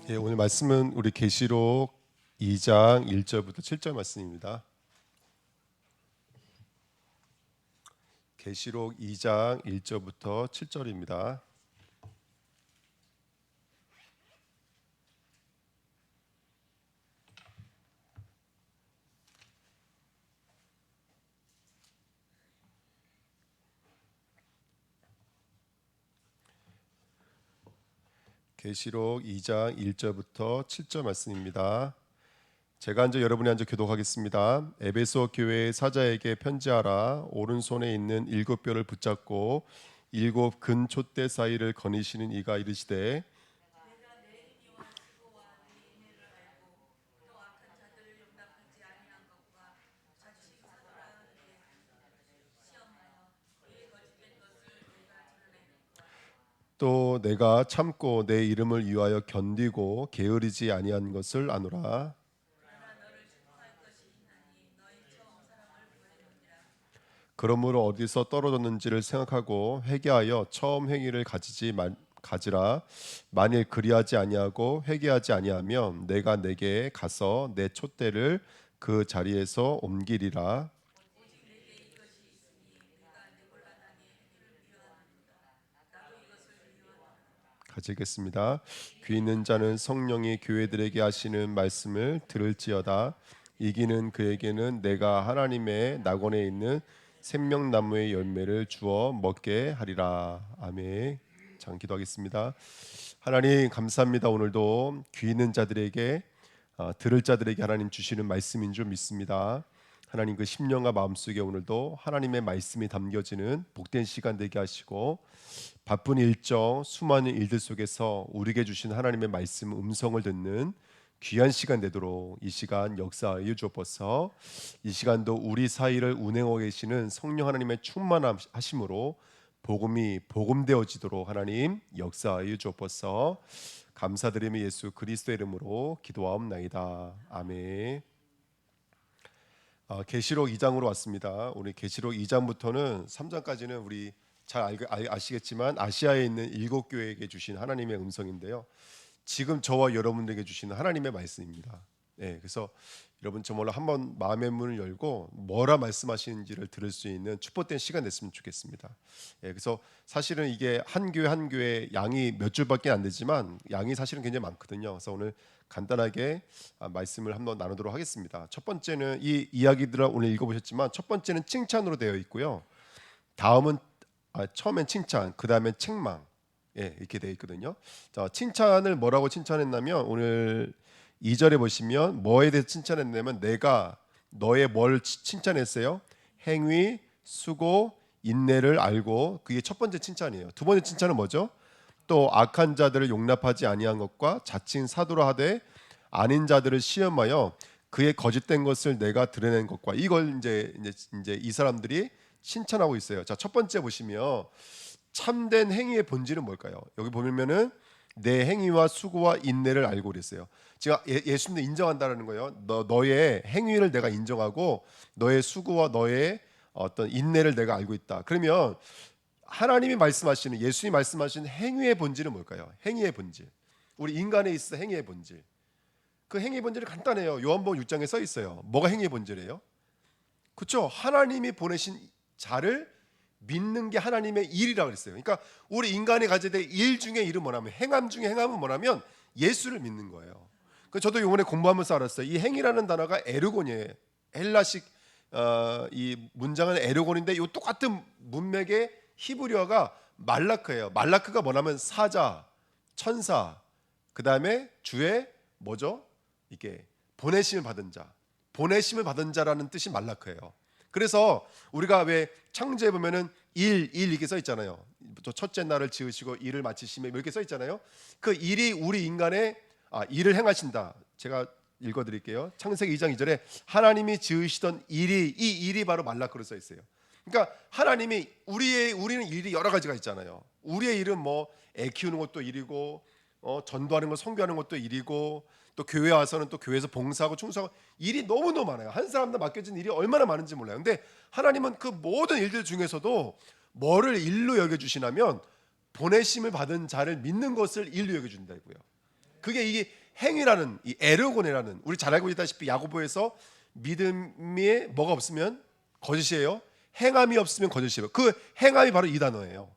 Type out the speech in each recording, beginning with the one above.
예, 오늘 말씀은 우리 계시록 2장 1절부터 7절 말씀입니다. 계시록 2장 1절부터 7절입니다. 계시록 2장 1절부터 7절 말씀입니다. 제가 앉아 여러분이 앉아 교독하겠습니다. 에베소 교회의 사자에게 편지하라. 오른손에 있는 일곱 뼈를 붙잡고 일곱 근 촛대 사이를 거니시는 이가 이르시되 또 내가 참고 내 이름을 위하여 견디고 게으르지 아니한 것을 아노라. 그러므로 어디서 떨어졌는지를 생각하고 회개하여 처음 행위를 가지라. 만일 그리하지 아니하고 회개하지 아니하면 내가 내게 가서 내 촛대를 그 자리에서 옮기리라. 가지겠습니다. 귀 있는 자는 성령이 교회들에게 하시는 말씀을 들을지어다. 이기는 그에게는 내가 하나님의 낙원에 있는 생명나무의 열매를 주어 먹게 하리라. 아멘. 장 기도하겠습니다. 하나님 감사합니다. 오늘도 귀 있는 자들에게 들을 자들에게 하나님 주시는 말씀인 줄 믿습니다. 하나님 그 심령과 마음속에 오늘도 하나님의 말씀이 담겨지는 복된 시간 되게 하시고 바쁜 일정 수많은 일들 속에서 우리에게 주신 하나님의 말씀 음성을 듣는 귀한 시간 되도록 이 시간 역사하여 주옵소서. 이 시간도 우리 사이를 운행하고 계시는 성령 하나님의 충만하심으로 복음이 복음되어지도록 하나님 역사하여 주옵소서. 감사드리며 예수 그리스도의 이름으로 기도하옵나이다. 아멘. 계시록 2장으로 왔습니다. 우리 계시록 2장부터는 3장까지는 우리 잘 아시겠지만 아시아에 있는 일곱 교회에게 주신 하나님의 음성인데요. 지금 저와 여러분들에게 주시는 하나님의 말씀입니다. 그래서 여러분 정말로 한번 마음의 문을 열고 뭐라 말씀하시는지를 들을 수 있는 축복된 시간 됐으면 좋겠습니다. 그래서 사실은 이게 한 교회 한 교회 양이 몇 줄밖에 안 되지만 양이 사실은 굉장히 많거든요. 그래서 오늘 간단하게 말씀을 한번 나누도록 하겠습니다. 첫 번째는 이 이야기들을 오늘 읽어보셨지만 첫 번째는 칭찬으로 되어 있고요. 다음은 처음엔 칭찬, 그 다음엔 책망, 이렇게 되어 있거든요. 자, 칭찬을 뭐라고 칭찬했냐면 오늘 2절에 보시면 뭐에 대해서 칭찬했냐면 내가 너의 뭘 칭찬했어요? 행위, 수고, 인내를 알고 그게 첫 번째 칭찬이에요. 두 번째 칭찬은 뭐죠? 또 악한 자들을 용납하지 아니한 것과 자칭 사도라 하되 아닌 자들을 시험하여 그의 거짓된 것을 내가 드러낸 것과 이걸 이제 이 사람들이 칭찬하고 있어요. 자, 첫 번째 보시면 참된 행위의 본질은 뭘까요? 여기 보면은 내 행위와 수고와 인내를 알고 그랬어요. 제가 예수님도 인정한다라는 거예요. 너의 행위를 내가 인정하고 너의 수고와 너의 어떤 인내를 내가 알고 있다. 그러면 하나님이 말씀하시는 예수님이 말씀하시는 행위의 본질은 뭘까요? 행위의 본질. 우리 인간에 있어 행위의 본질. 그 행위의 본질이 간단해요. 요한복음 6장에 써 있어요. 뭐가 행위의 본질이에요? 그렇죠? 하나님이 보내신 자를 믿는 게 하나님의 일이라고 그랬어요. 그러니까 우리 인간이 가져야 될 일 중에 일은 뭐냐면 행함 중에 행함은 뭐냐면 예수를 믿는 거예요. 저도 이번에 공부하면서 알았어요. 이 행이라는 단어가 에르곤이에요. 헬라식 이 문장은 에르곤인데 이 똑같은 문맥의 히브리어가 말라크예요. 말라크가 뭐냐면 사자, 천사, 그 다음에 주의 뭐죠? 이게 보내심을 받은 자, 보내심을 받은 자라는 뜻이 말라크예요. 그래서 우리가 왜 창조에 보면은 일 이렇게 써 있잖아요. 또 첫째 날을 지으시고 일을 마치시며 이렇게 써 있잖아요. 그 일이 우리 인간의 일을 행하신다. 제가 읽어드릴게요. 창세기 2장 2절에 하나님이 지으시던 일이 이 일이 바로 말라크로 써 있어요. 그러니까 하나님이 우리는 일이 여러 가지가 있잖아요. 우리의 일은 뭐 애 키우는 것도 일이고 전도하는 거 선교하는 것도 일이고 또 교회 와서는 또 교회에서 봉사하고 충성하고 일이 너무너무 많아요. 한 사람당 맡겨진 일이 얼마나 많은지 몰라요. 근데 하나님은 그 모든 일들 중에서도 뭐를 일로 여겨주시냐면 보내심을 받은 자를 믿는 것을 일로 여겨준다고요. 그게 이게 행위라는 이 에르고네라는, 우리 잘 알고 있다시피 야고보에서 믿음에 뭐가 없으면 거짓이에요. 행함이 없으면 거짓이에요. 그 행함이 바로 이 단어예요.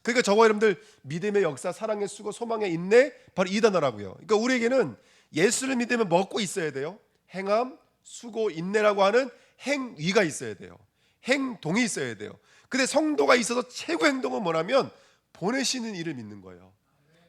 그러니까 저와 여러분들 믿음의 역사, 사랑의 수고, 소망의 인내, 바로 이 단어라고요. 그러니까 우리에게는 예수를 믿으면 먹고 있어야 돼요. 행함, 수고, 인내라고 하는 행위가 있어야 돼요. 행동이 있어야 돼요. 근데 성도가 있어서 최고 행동은 뭐냐면 보내시는 이를 믿는 거예요.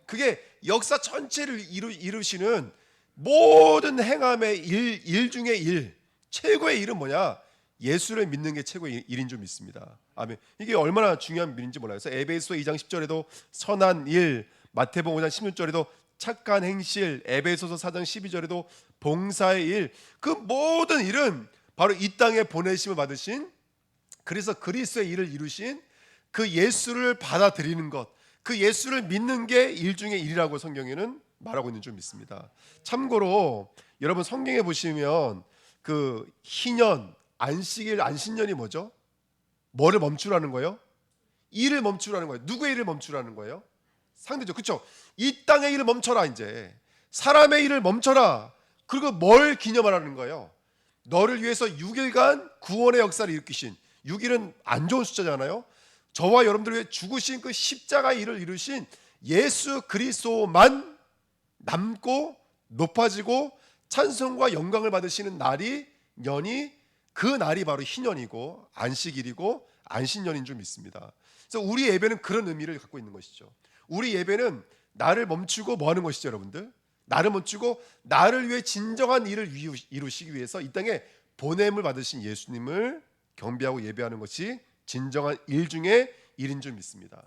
그게 역사 전체를 이루시는 모든 행함의 일 중에 일, 최고의 일은 뭐냐? 예수를 믿는 게 최고의 일인 줄 믿습니다. 아멘. 이게 얼마나 중요한 일인지 몰라요. 그래서 에베소 2장 10절에도 선한 일, 마태복음 5장 16절에도 착한 행실, 에베소서 4장 12절에도 봉사의 일, 그 모든 일은 바로 이 땅에 보내심을 받으신, 그래서 그리스도의 일을 이루신 그 예수를 받아들이는 것, 그 예수를 믿는 게 일 중에 일이라고 성경에는 말하고 있는 줄 믿습니다. 참고로 여러분 성경에 보시면 그 희년, 안식일, 안식년이 뭐죠? 뭐를 멈추라는 거예요? 일을 멈추라는 거예요. 누구의 일을 멈추라는 거예요? 상대죠. 그렇죠? 이 땅의 일을 멈춰라. 이제 사람의 일을 멈춰라. 그리고 뭘 기념하라는 거예요? 너를 위해서 6일간 구원의 역사를 일으키신, 6일은 안 좋은 숫자잖아요. 저와 여러분들을 위해 죽으신 그 십자가의 일을 이루신 예수 그리스도만 남고 높아지고 찬송과 영광을 받으시는 날이, 년이, 그 날이 바로 희년이고 안식일이고 안식년인 줄 믿습니다. 그래서 우리 예배는 그런 의미를 갖고 있는 것이죠. 우리 예배는 나를 멈추고 뭐 하는 것이죠, 여러분들? 나를 멈추고 나를 위해 진정한 일을 이루시기 위해서 이 땅에 보냄을 받으신 예수님을 경배하고 예배하는 것이 진정한 일 중에 일인 줄 믿습니다.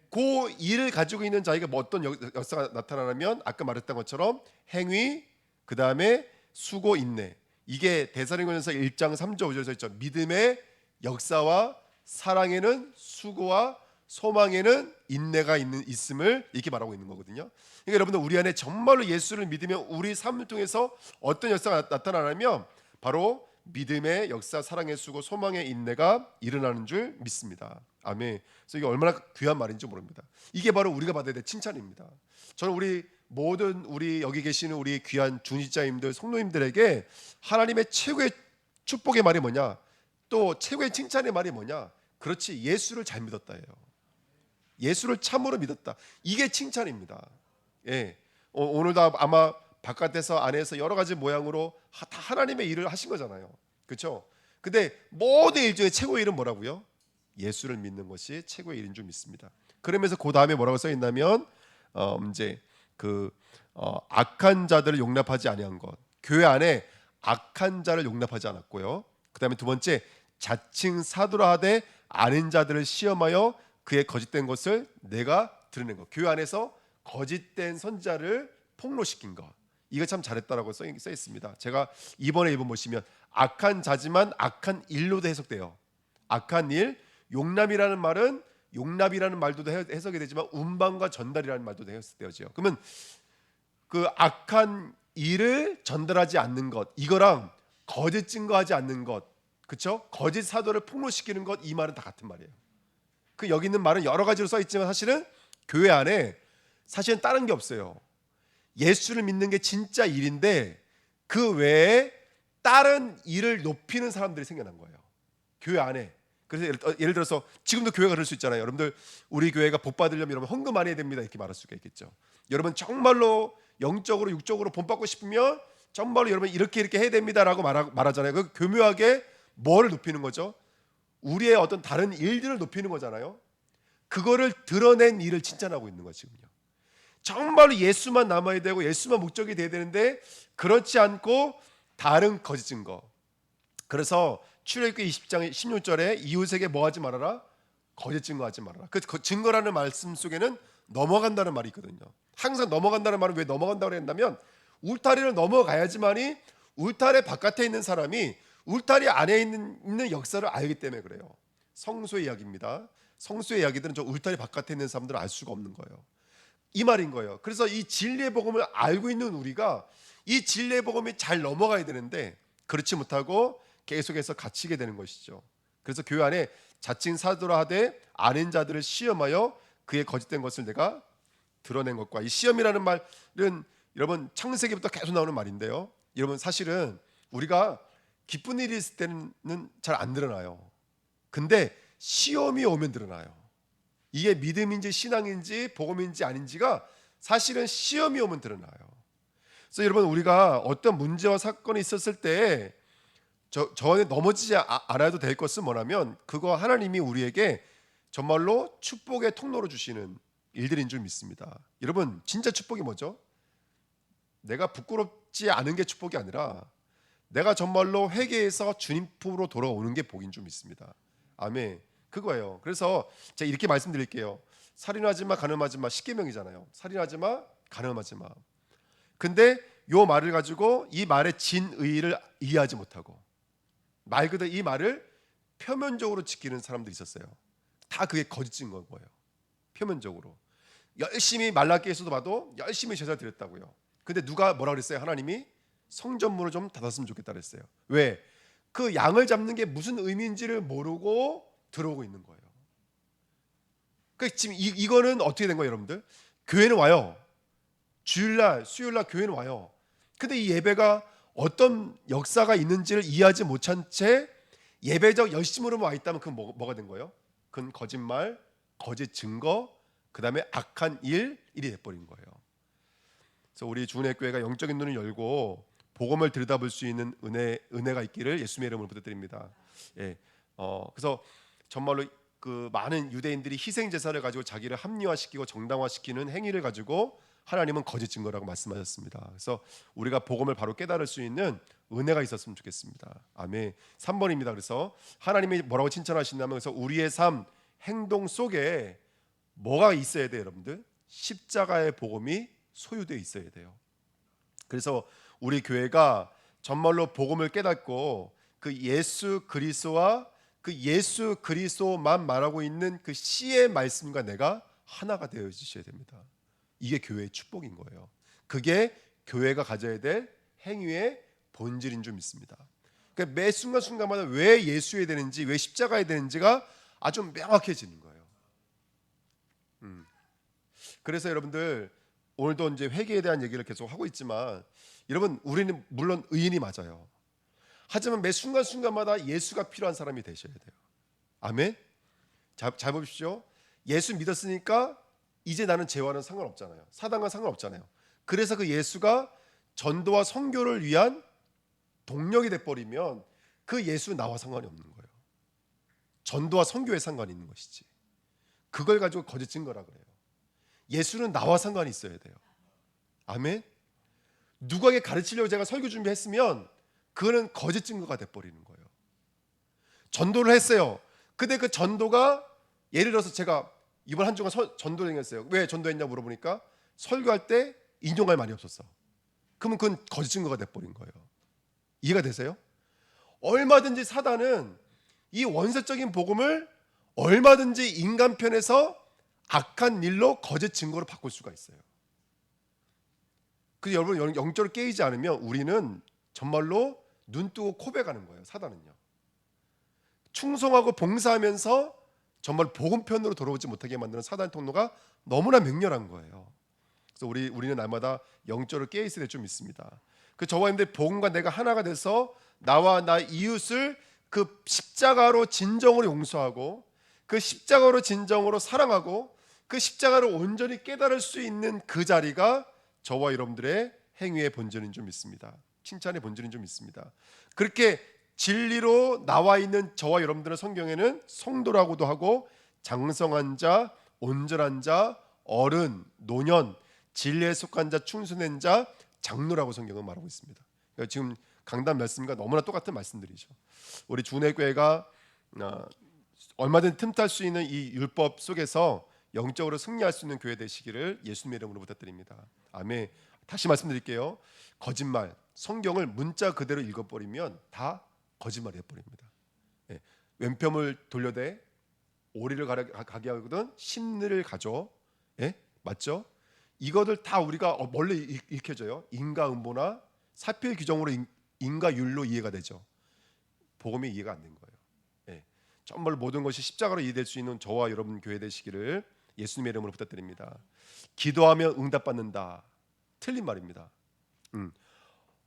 그 일을 가지고 있는 자에게 뭐 어떤 역사가 나타나냐면 아까 말했던 것처럼 행위, 그 다음에 수고, 인내. 이게 데살로니가전서 1장 3절 5절에 써 있죠. 믿음의 역사와 사랑에는 수고와 소망에는 인내가 있음을 이렇게 말하고 있는 거거든요. 그러니까 여러분들 우리 안에 정말로 예수를 믿으면 우리 삶을 통해서 어떤 역사가 나타나냐면 바로 믿음의 역사, 사랑의 수고, 소망의 인내가 일어나는 줄 믿습니다. 아멘. 그래서 이게 얼마나 귀한 말인지 모릅니다. 이게 바로 우리가 받아야 될 칭찬입니다. 저는 우리 모든 우리 여기 계시는 우리 귀한 중직자님들, 성도님들에게 하나님의 최고의 축복의 말이 뭐냐? 또 최고의 칭찬의 말이 뭐냐? 그렇지, 예수를 잘 믿었다예요. 예수를 참으로 믿었다. 이게 칭찬입니다. 예. 오늘도 아마 바깥에서 안에서 여러 가지 모양으로 다 하나님의 일을 하신 거잖아요. 그렇죠? 근데 모든 일 중에 최고의 일은 뭐라고요? 예수를 믿는 것이 최고의 일인 줄 믿습니다. 그러면서 그 다음에 뭐라고 써 있냐면 이제 악한 자들을 용납하지 아니한 것. 교회 안에 악한 자를 용납하지 않았고요. 그 다음에 두 번째, 자칭 사도라 하되 아닌 자들을 시험하여 그의 거짓된 것을 내가 드러낸 것. 교회 안에서 거짓된 선지자를 폭로시킨 것. 이거 참 잘했다라고 써 있습니다. 제가 이번에 읽어 보시면 악한 자지만 악한 일로도 해석돼요. 악한 일, 용납이라는 말은 용납이라는 말도 해석이 되지만 운반과 전달이라는 말도 해석되어져요. 그러면 그 악한 일을 전달하지 않는 것, 이거랑 거짓 증거하지 않는 것, 그렇죠? 거짓 사도를 폭로시키는 것, 이 말은 다 같은 말이에요. 그 여기 있는 말은 여러 가지로 써 있지만 사실은 교회 안에 사실은 다른 게 없어요. 예수를 믿는 게 진짜 일인데 그 외에 다른 일을 높이는 사람들이 생겨난 거예요. 교회 안에. 그래서 예를 들어서 지금도 교회가 그럴 수 있잖아요. 여러분들 우리 교회가 복 받으려면 여러분 헌금 많이 해야 됩니다. 이렇게 말할 수가 있겠죠. 여러분 정말로 영적으로 육적으로 본 받고 싶으면 정말로 여러분 이렇게 해야 됩니다라고 말하잖아요. 그 교묘하게 뭐를 높이는 거죠? 우리의 어떤 다른 일들을 높이는 거잖아요. 그거를 드러낸 일을 칭찬하고 있는 거죠. 지금요. 정말로 예수만 남아야 되고 예수만 목적이 돼야 되는데 그렇지 않고 다른 거짓 증거. 그래서 출애굽기 20장 16절에 이웃에게 뭐 하지 말아라? 거짓 증거하지 말아라. 그 증거라는 말씀 속에는 넘어간다는 말이 있거든요. 항상 넘어간다는 말은 왜 넘어간다고 했냐면 울타리를 넘어가야지만이 울타리 바깥에 있는 사람이 울타리 안에 있는 역사를 알기 때문에 그래요. 성소의 이야기입니다. 성소의 이야기들은 저 울타리 바깥에 있는 사람들은 알 수가 없는 거예요. 이 말인 거예요. 그래서 이 진리의 복음을 알고 있는 우리가 이 진리의 복음이 잘 넘어가야 되는데 그렇지 못하고 계속해서 갇히게 되는 것이죠. 그래서 교회 안에 자칭 사도라 하되 아닌 자들을 시험하여 그의 거짓된 것을 내가 드러낸 것과, 이 시험이라는 말은 여러분 창세기부터 계속 나오는 말인데요. 여러분 사실은 우리가 기쁜 일이 있을 때는 잘 안 드러나요. 근데 시험이 오면 드러나요. 이게 믿음인지 신앙인지 복음인지 아닌지가 사실은 시험이 오면 드러나요. 그래서 여러분 우리가 어떤 문제와 사건이 있었을 때 저 안에 넘어지지 않아도 될 것은 뭐냐면 그거 하나님이 우리에게 정말로 축복의 통로로 주시는 일들인 줄 믿습니다. 여러분 진짜 축복이 뭐죠? 내가 부끄럽지 않은 게 축복이 아니라 내가 정말로 회개해서 주님 품으로 돌아오는 게 복인 줄 믿습니다. 아멘. 그거예요. 그래서 제가 이렇게 말씀드릴게요. 살인하지 마, 간음하지 마. 십계명이잖아요. 살인하지 마, 간음하지 마. 근데 요 말을 가지고 이 말의 진의를 이해하지 못하고 말 그대로 이 말을 표면적으로 지키는 사람들이 있었어요. 다 그게 거짓인 거예요. 표면적으로 열심히 말라기에서도 봐도 열심히 제사 드렸다고요. 근데 누가 뭐라 그랬어요? 하나님이 성전문을 좀 닫았으면 좋겠다 그랬어요. 왜? 그 양을 잡는 게 무슨 의미인지를 모르고 들어오고 있는 거예요. 그러니까 지금 이거는 어떻게 된 거예요, 여러분들? 교회는 와요. 주일날, 수요일날 교회는 와요. 근데 이 예배가 어떤 역사가 있는지를 이해하지 못한 채 예배적 열심으로만 와 있다면 그건 뭐가 된 거예요? 그건 거짓말, 거짓 증거, 그 다음에 악한 일이 돼버린 거예요. 그래서 우리 주은혜 교회가 영적인 눈을 열고 복음을 들여다볼 수 있는 은혜가 있기를 예수님의 이름으로 부탁드립니다. 예, 그래서 정말로 그 많은 유대인들이 희생 제사를 가지고 자기를 합리화시키고 정당화시키는 행위를 가지고 하나님은 거짓 증거라고 말씀하셨습니다. 그래서 우리가 복음을 바로 깨달을 수 있는 은혜가 있었으면 좋겠습니다. 아멘. 3번입니다. 그래서 하나님이 뭐라고 칭찬하시냐면 그래서 우리의 삶 행동 속에 뭐가 있어야 돼요, 여러분들? 십자가의 복음이 소유되어 있어야 돼요. 그래서 우리 교회가 정말로 복음을 깨닫고 그 예수 그리스도와 그 예수 그리스도만 말하고 있는 그 씨의 말씀과 내가 하나가 되어 주셔야 됩니다. 이게 교회의 축복인 거예요. 그게 교회가 가져야 될 행위의 본질인 줄 믿습니다. 그러니까 매 순간순간마다 왜 예수여야 되는지, 왜 십자가여야 되는지가 아주 명확해지는 거예요. 그래서 여러분들 오늘도 이제 회개에 대한 얘기를 계속 하고 있지만 여러분 우리는 물론 의인이 맞아요. 하지만 매 순간순간마다 예수가 필요한 사람이 되셔야 돼요. 아멘. 잘 보십시오. 예수 믿었으니까 이제 나는 죄와는 상관없잖아요. 사단과 상관없잖아요. 그래서 그 예수가 전도와 선교를 위한 동력이 돼버리면 그 예수 나와 상관이 없는 거예요. 전도와 선교에 상관이 있는 것이지. 그걸 가지고 거짓 증거라 그래요. 예수는 나와 상관이 있어야 돼요. 아멘. 누구에게 가르치려고 제가 설교 준비했으면 그거는 거짓 증거가 돼버리는 거예요. 전도를 했어요. 근데 그 전도가 예를 들어서 제가 이번 한 주간 전도를 했어요. 왜 전도했냐 물어보니까 설교할 때 인용할 말이 없었어. 그러면 그건 거짓 증거가 돼버린 거예요. 이해가 되세요? 얼마든지 사단은 이 원색적인 복음을 얼마든지 인간 편에서 악한 일로 거짓 증거로 바꿀 수가 있어요. 그 여러분 영적으로 깨이지 않으면 우리는 정말로 눈 뜨고 코백하는 거예요. 사단은요. 충성하고 봉사하면서 정말 복음편으로 돌아오지 못하게 만드는 사단의 통로가 너무나 맹렬한 거예요. 그래서 우리는 날마다 영적으로 깨 있어야 될 줄 믿습니다. 그 저와 여러분들 복음과 내가 하나가 돼서 나와 나 이웃을 그 십자가로 진정으로 용서하고 그 십자가로 진정으로 사랑하고 그 십자가를 온전히 깨달을 수 있는 그 자리가 저와 여러분들의 행위의 본질인 줄 믿습니다. 칭찬의 본질인 줄 믿습니다. 그렇게 진리로 나와 있는 저와 여러분들의 성경에는 성도라고도 하고 장성한 자, 온전한 자, 어른, 노년, 진리에 속한 자, 충성된 자, 장로라고 성경은 말하고 있습니다. 그러니까 지금 강단 말씀과 너무나 똑같은 말씀들이죠. 우리 주내교회가 얼마든지 틈탈 수 있는 이 율법 속에서 영적으로 승리할 수 있는 교회 되시기를 예수님의 이름으로 부탁드립니다. 아멘. 다시 말씀드릴게요. 거짓말, 성경을 문자 그대로 읽어버리면 다 거짓말이 돼버립니다. 예. 왼편을 돌려대 오리를 가게 하거든 심리를 가져. 예? 맞죠? 이것들 다 우리가 뭘로 읽혀져요? 인과응보나 사필 규정으로 인과율로 이해가 되죠. 복음이 이해가 안 된 거예요. 예. 정말 모든 것이 십자가로 이해될 수 있는 저와 여러분 교회 되시기를 예수님의 이름으로 부탁드립니다. 기도하면 응답받는다. 틀린 말입니다.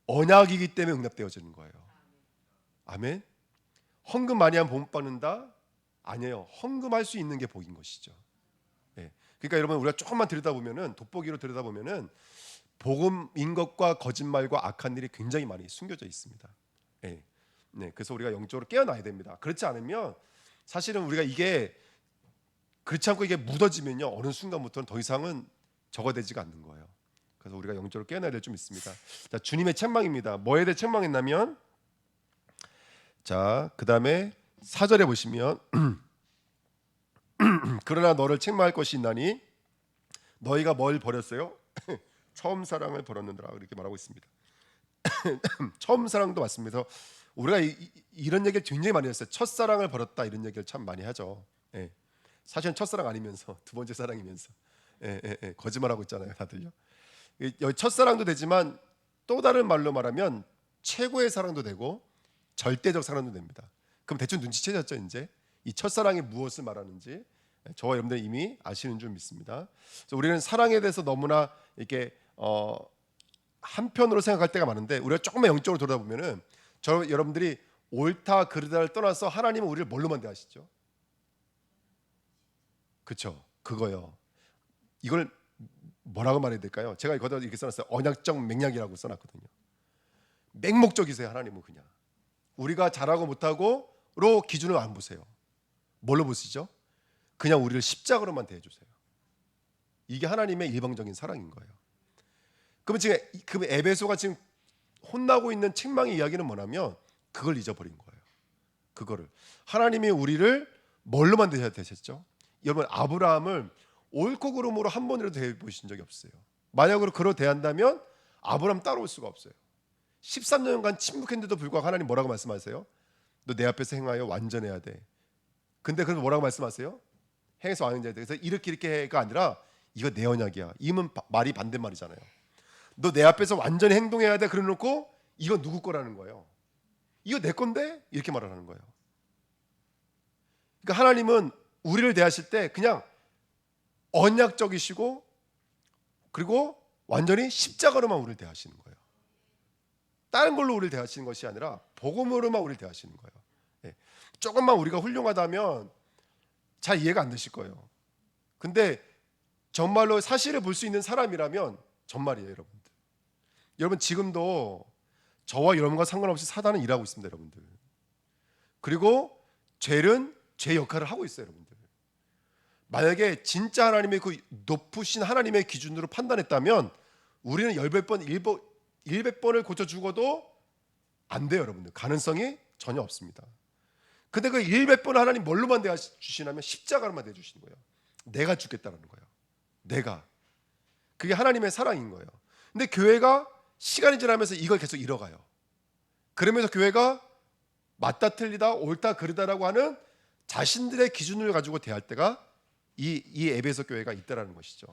언약이기 때문에 응답되어지는 거예요. 아멘. 헌금 많이 하면 복 받는다? 아니에요. 헌금할 수 있는 게 복인 것이죠. 예. 그러니까 여러분 우리가 조금만 들여다보면은 돋보기로 들여다보면은 복음인 것과 거짓말과 악한 일이 굉장히 많이 숨겨져 있습니다. 예. 네. 그래서 우리가 영적으로 깨어나야 됩니다. 그렇지 않으면 사실은 우리가 이게 그렇지 않고 이게 묻어지면요 어느 순간부터는 더 이상은 저거 되지가 않는 거예요. 그래서 우리가 영적으로 깨어나야 될 좀 있습니다. 자, 주님의 책망입니다. 뭐에 대해 책망했냐면 자, 그다음에 4절에 보시면 그러나 너를 책망할 것이 있나니 너희가 뭘 버렸어요? 처음 사랑을 버렸느니라 이렇게 말하고 있습니다. 처음 사랑도 맞습니다. 우리가 이런 얘기를 굉장히 많이 했어요. 첫사랑을 버렸다 이런 얘기를 참 많이 하죠. 예. 사실은 첫사랑 아니면서 두 번째 사랑이면서 거짓말하고 있잖아요 다들요. 여기 첫사랑도 되지만 또 다른 말로 말하면 최고의 사랑도 되고 절대적 사랑도 됩니다. 그럼 대충 눈치채셨죠 이제 이 첫사랑이 무엇을 말하는지 저와 여러분들 이미 아시는 줄 믿습니다. 그래서 우리는 사랑에 대해서 너무나 이렇게 한편으로 생각할 때가 많은데 우리가 조금만 영적으로 돌아보면은 여러분들이 옳다 그르다를 떠나서 하나님은 우리를 뭘로만 대하시죠? 그렇죠. 그거요. 이걸 뭐라고 말해야 될까요? 제가 거기다 이렇게 써놨어요. 언약적 맹약이라고 써놨거든요. 맹목적이세요. 하나님은 그냥 우리가 잘하고 못하고로 기준을 안 보세요. 뭘로 보시죠? 그냥 우리를 십자가로만 대해주세요. 이게 하나님의 일방적인 사랑인 거예요. 그러면 지금 에베소가 지금 혼나고 있는 책망의 이야기는 뭐냐면 그걸 잊어버린 거예요. 그거를 하나님이 우리를 뭘로만 대하셨죠? 여러분 아브라함을 옳고 그름으로 한 번이라도 대해 보신 적이 없어요. 만약으로 그로 대한다면 아브라함 따라올 수가 없어요. 13년간 침묵했는데도 불구하고 하나님 뭐라고 말씀하세요? 너 내 앞에서 행하여 완전해야 돼. 근데 그래서 뭐라고 말씀하세요? 행해서 완전해야 돼. 그래서 이렇게 해가 아니라 이거 내 언약이야. 이면 말이 반대말이잖아요. 너 내 앞에서 완전히 행동해야 돼. 그래 놓고 이거 누구 거라는 거예요. 이거 내 건데? 이렇게 말하는 거예요. 그러니까 하나님은 우리를 대하실 때 그냥 언약적이시고 그리고 완전히 십자가로만 우리를 대하시는 거예요. 다른 걸로 우리를 대하시는 것이 아니라 복음으로만 우리를 대하시는 거예요. 예. 조금만 우리가 훌륭하다면 잘 이해가 안 되실 거예요. 근데 정말로 사실을 볼 수 있는 사람이라면 정말이에요, 여러분들. 여러분 지금도 저와 여러분과 상관없이 사단은 일하고 있습니다, 여러분들. 그리고 죄는 죄 역할을 하고 있어요, 여러분들. 만약에 진짜 하나님의 그 높으신 하나님의 기준으로 판단했다면 우리는 10번, 100번을 고쳐 죽어도 안 돼요, 여러분들. 가능성이 전혀 없습니다. 근데 그 100번 하나님 뭘로만 대해 주시냐면 십자가로만 대해 주시는 거예요. 내가 죽겠다는 거예요. 내가. 그게 하나님의 사랑인 거예요. 근데 교회가 시간이 지나면서 이걸 계속 잃어가요. 그러면서 교회가 맞다 틀리다 옳다 그르다라고 하는 자신들의 기준을 가지고 대할 때가 이 에베소 교회가 있다라는 것이죠.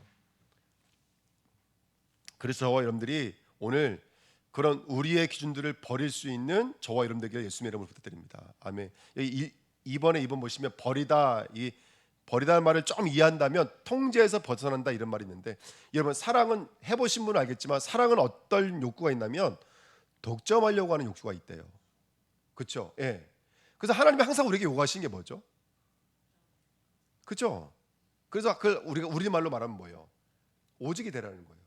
그래서 저와 여러분들이 오늘 그런 우리의 기준들을 버릴 수 있는 저와 여러분들에게 예수님의 이름으로 부탁드립니다. 아멘. 이번 보시면 버리다는 말을 좀 이해한다면 통제에서 벗어난다 이런 말이 있는데 여러분 사랑은 해보신 분은 알겠지만 사랑은 어떤 욕구가 있냐면 독점하려고 하는 욕구가 있대요. 그렇죠? 예. 그래서 하나님이 항상 우리에게 요구하시는 게 뭐죠? 그렇죠? 그래서 우리가 우리 말로 말하면 뭐예요? 오직이 되라는 거예요.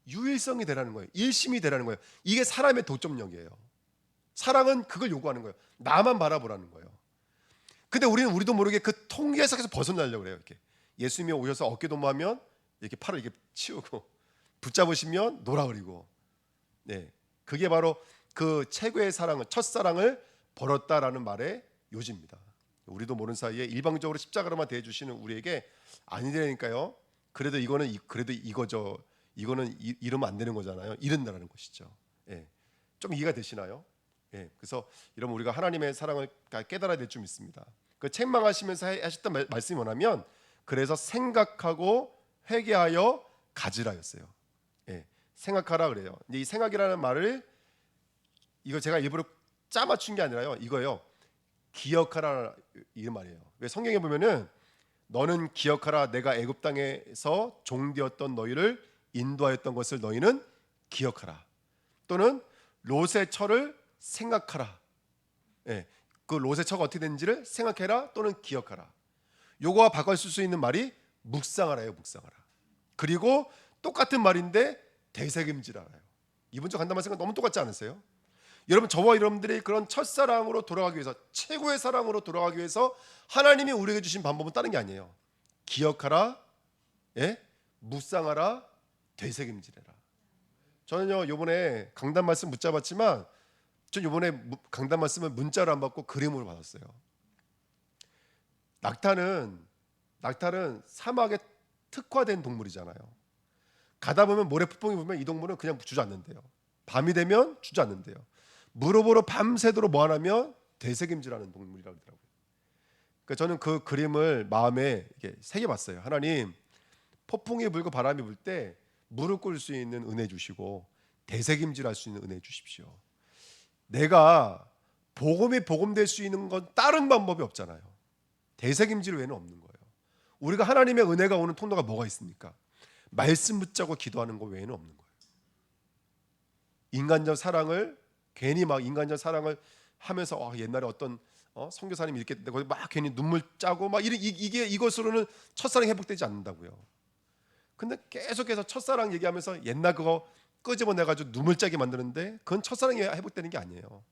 유일성이 되라는 거예요. 일심이 되라는 거예요. 이게 사람의 독점력이에요. 사랑은 그걸 요구하는 거예요. 나만 바라보라는 거예요. 근데 우리도 모르게 그 통계에서 계속 벗어나려고 그래요. 이렇게 예수님이 오셔서 어깨 동무하면 이렇게 팔을 이렇게 치우고 붙잡으시면 놀아버리고, 네, 그게 바로 그 최고의 사랑을 첫사랑을 버렸다라는 말의 요지입니다. 우리도 모르는 사이에 일방적으로 십자가로만 대해주시는 우리에게 아니라니까요. 그래도 이거죠. 이거는 이러면 안 되는 거잖아요. 이른다라는 것이죠. 예. 좀 이해가 되시나요? 예. 그래서 여러분 우리가 하나님의 사랑을 깨달아야 될 줄 믿습니다. 그 책망하시면서 하셨던 말씀이 뭐냐면 그래서 생각하고 회개하여 가지라였어요. 예. 생각하라 그래요. 이제 이 생각이라는 말을 이거 제가 일부러 짜 맞춘 게 아니라요. 이거요. 기억하라 이 말이에요. 왜 성경에 보면은 너는 기억하라 내가 애굽 땅에서 종되었던 너희를 인도하였던 것을 너희는 기억하라. 또는 롯의 처를 생각하라. 예, 그 롯의 처가 어떻게 됐는지를 생각해라 또는 기억하라. 요거와 바꿔 쓸 수 있는 말이 묵상하라예요. 묵상하라. 그리고 똑같은 말인데 되새김질하라요. 이번 주 간담한 생각 너무 똑같지 않으세요? 여러분, 저와 여러분들이 그런 첫사랑으로 돌아가기 위해서, 최고의 사랑으로 돌아가기 위해서 하나님이 우리에게 주신 방법은 다른 게 아니에요. 기억하라, 예? 묵상하라, 되새김질해라. 저는요, 요번에 강단 말씀 붙잡았지만 전 요번에 강단 말씀을 문자로 안 받고 그림으로 받았어요. 낙타는 사막에 특화된 동물이잖아요. 가다 보면 모래 폭풍이 불면 이 동물은 그냥 주저앉는데요. 밤이 되면 주저앉는데요. 무릎으로 밤새도록 뭐 하냐면 되새김질하는 동물이라고 하더라고요. 그러니까 저는 그 그림을 마음에 이렇게 새겨봤어요. 하나님, 폭풍이 불고 바람이 불 때 무릎 꿇을 수 있는 은혜 주시고 되새김질할 수 있는 은혜 주십시오. 내가 복음이 복음될 수 있는 건 다른 방법이 없잖아요. 되새김질 외에는 없는 거예요. 우리가 하나님의 은혜가 오는 통로가 뭐가 있습니까? 말씀 붙잡고 기도하는 것 외에는 없는 거예요. 인간적 사랑을 괜히 막 인간적 사랑을 하면서 옛날에 어떤 선교사님이 이렇게 거기 막 괜히 눈물 짜고 막 이게 이것으로는 첫사랑이 회복되지 않는다고요. 근데 계속해서 첫사랑 얘기하면서 옛날 그거 끄집어내가지고 눈물 짜게 만드는데 그건 첫사랑이 회복되는 게 아니에요.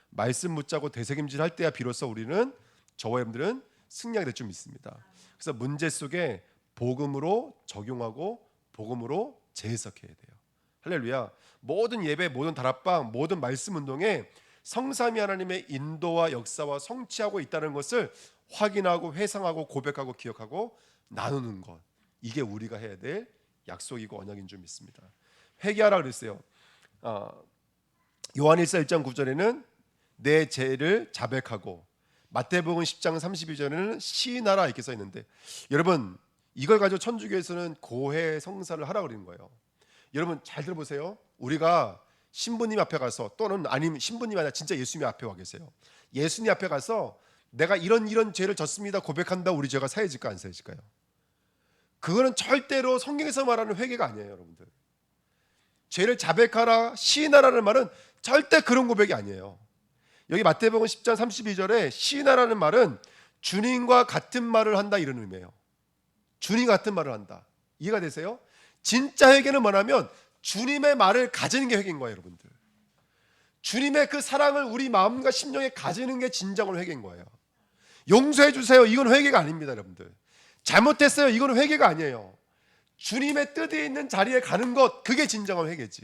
말씀 붙잡고 되새김질 할 때야 비로소 우리는, 저와 여러분들은 승리하게 될 줄 믿습니다. 그래서 문제 속에 복음으로 적용하고 복음으로 재해석해야 돼요. 할렐루야. 모든 예배, 모든 다락방, 모든 말씀 운동에 성삼위 하나님의 인도와 역사와 성취하고 있다는 것을 확인하고 회상하고 고백하고 기억하고 나누는 것, 이게 우리가 해야 될 약속이고 언약인 줄 믿습니다. 회개하라 그랬어요. 요한일서 1장 9절에는 내 죄를 자백하고, 마태복음 10장 32절에는 시인하라 이렇게 써 있는데, 여러분 이걸 가지고 천주교에서는 고해 성사를 하라 그러는 거예요. 여러분 잘 들어보세요. 우리가 신부님 앞에 가서, 또는 아니면 신부님 아니라 진짜 예수님 앞에 와 계세요. 예수님 앞에 가서 내가 이런 죄를 졌습니다 고백한다. 우리 죄가 사해질까 안 사해질까요? 그거는 절대로 성경에서 말하는 회개가 아니에요. 여러분들, 죄를 자백하라, 시인하라는 말은 절대 그런 고백이 아니에요. 여기 마태복음 10장 32절에 시인하라는 말은 주님과 같은 말을 한다, 이런 의미예요. 주님 같은 말을 한다. 이해가 되세요? 진짜 회개는 뭐냐면 주님의 말을 가지는 게 회개인 거예요. 여러분들, 주님의 그 사랑을 우리 마음과 심령에 가지는 게 진정한 회개인 거예요. 용서해 주세요, 이건 회개가 아닙니다. 여러분들, 잘못했어요, 이건 회개가 아니에요. 주님의 뜻이 있는 자리에 가는 것, 그게 진정한 회개지.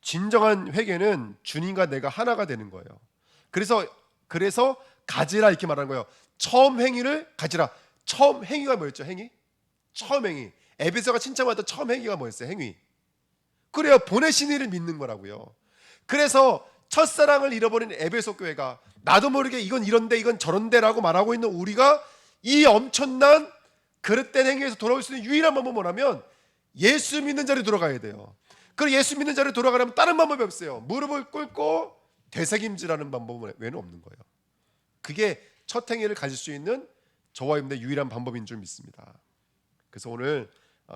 진정한 회개는 주님과 내가 하나가 되는 거예요. 그래서 가지라 이렇게 말하는 거예요. 처음 행위를 가지라. 처음 행위가 뭐였죠? 행위? 처음 행위. 에베소가 칭찬받았던 처음 행위가 뭐였어요? 행위. 그래요, 보내신 이를 믿는 거라고요. 그래서 첫사랑을 잃어버린 에베소 교회가 나도 모르게 이건 이런데 이건 저런데라고 말하고 있는 우리가 이 엄청난 그릇된 행위에서 돌아올 수 있는 유일한 방법은 뭐냐면 예수 믿는 자리에 돌아가야 돼요. 그리고 예수 믿는 자리에 돌아가려면 다른 방법이 없어요. 무릎을 꿇고 되새김질하는 방법 외에는 없는 거예요. 그게 첫 행위를 가질 수 있는 저와 여러분들의 유일한 방법인 줄 믿습니다. 그래서 오늘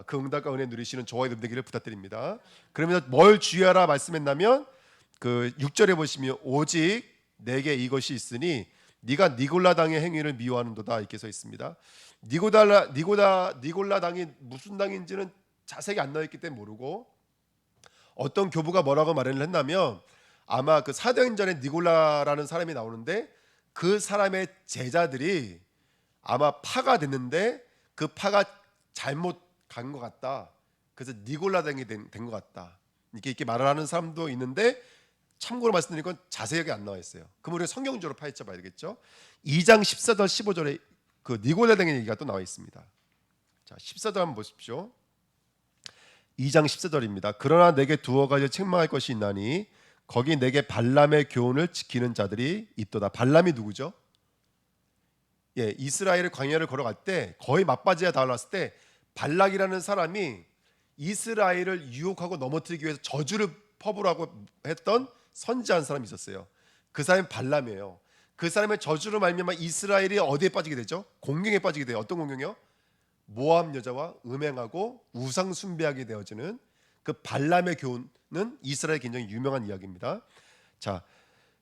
그 응답과 은혜 누리시는 저와 여러분 되기를 부탁드립니다. 그러면 뭘 주의하라 말씀했냐면 그 6절에 보시면 오직 내게 이것이 있으니 네가 니골라 당의 행위를 미워하는도다 이렇게 써 있습니다. 니골라 당이 무슨 당인지는 자세히 안 나와 있기 때문에 모르고, 어떤 교부가 뭐라고 말을 했냐면 아마 그 사도행전에 니골라라는 사람이 나오는데 그 사람의 제자들이 아마 파가 됐는데 그 파가 잘못 간 것 같다. 그래서 니골라 당이 된 것 같다. 이렇게 말을 하는 사람도 있는데, 참고로 말씀드린 건 자세하게 안 나와 있어요. 그럼 우리가 성경적으로 파헤쳐 봐야 되겠죠. 2장 14절 15절에 그 니골라 당의 얘기가 또 나와 있습니다. 자, 14절 한번 보십시오. 2장 14절입니다. 그러나 내게 두어 가지 책망할 것이 있나니 거기 내게 발람의 교훈을 지키는 자들이 있도다. 발람이 누구죠? 예, 이스라엘의 광야를 걸어갈 때 거의 맞바지에 달랐을 때 발락이라는 사람이 이스라엘을 유혹하고 넘어뜨리기 위해서 저주를 퍼부라고 했던 선지한 사람이 있었어요. 그 사람이 발람이에요. 그 사람의 저주로 말미암아 이스라엘이 어디에 빠지게 되죠? 공경에 빠지게 돼요. 어떤 공경이요? 모압 여자와 음행하고 우상 숭배하게 되어지는 그 발람의 교훈은 이스라엘의 굉장히 유명한 이야기입니다. 자,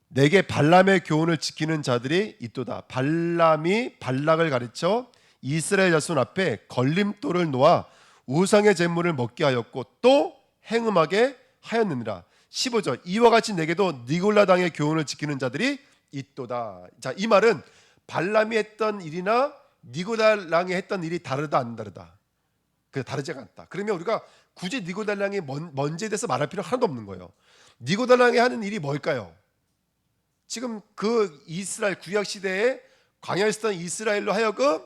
내게 발람의 교훈을 지키는 자들이 있도다. 발람이 발락을 가르쳐 이스라엘 자손 앞에 걸림돌을 놓아 우상의 제물을 먹게 하였고 또 행음하게 하였느니라. 15절 이와 같이 내게도 니골라당의 교훈을 지키는 자들이 있도다. 자, 이 말은 발람이 했던 일이나 니고달랑이 했던 일이 다르다 안 다르다? 그 다르지가 않다. 그러면 우리가 굳이 니고달랑이 뭔지에 대해서 말할 필요 하나도 없는 거예요. 니고달랑이 하는 일이 뭘까요? 지금 그 이스라엘 구약 시대에 광야에 있었던 이스라엘로 하여금